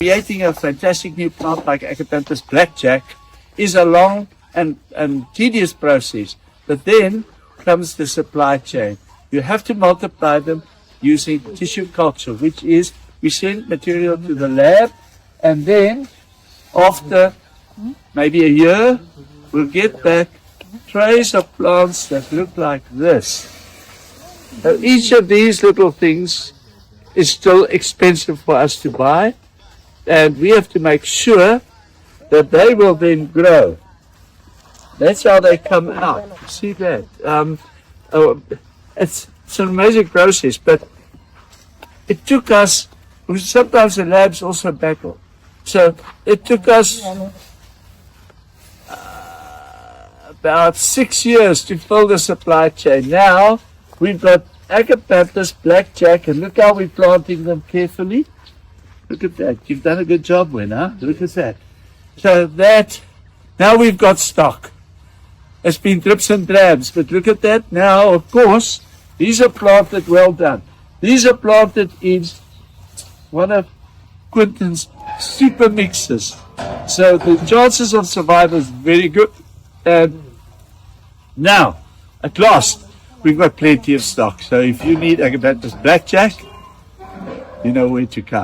Creating a fantastic new plant like Agapanthus blackjack is a long and tedious process. But then comes the supply chain. You have to multiply them using tissue culture, which is we send material to the lab, and then after maybe a year, we'll get back trays of plants that look like this. Now, each of these little things is still expensive for us to buy, and we have to make sure that they will then grow. That's how they come out. See that? It's an amazing process, but it took us, sometimes the labs also battle. So it took us about 6 years to fill the supply chain. Now we've got Agapanthus blackjack, and look how we're planting them carefully. Look at that. You've done a good job, Win, huh? Look at that. So that, now we've got stock. It's been drips and drabs, but look at that. Now, of course, these are planted, well done. These are planted in one of Quinton's super mixes. So the chances of survival is very good. And now, at last, we've got plenty of stock. So if you need Agapanthus blackjack, you know where to come.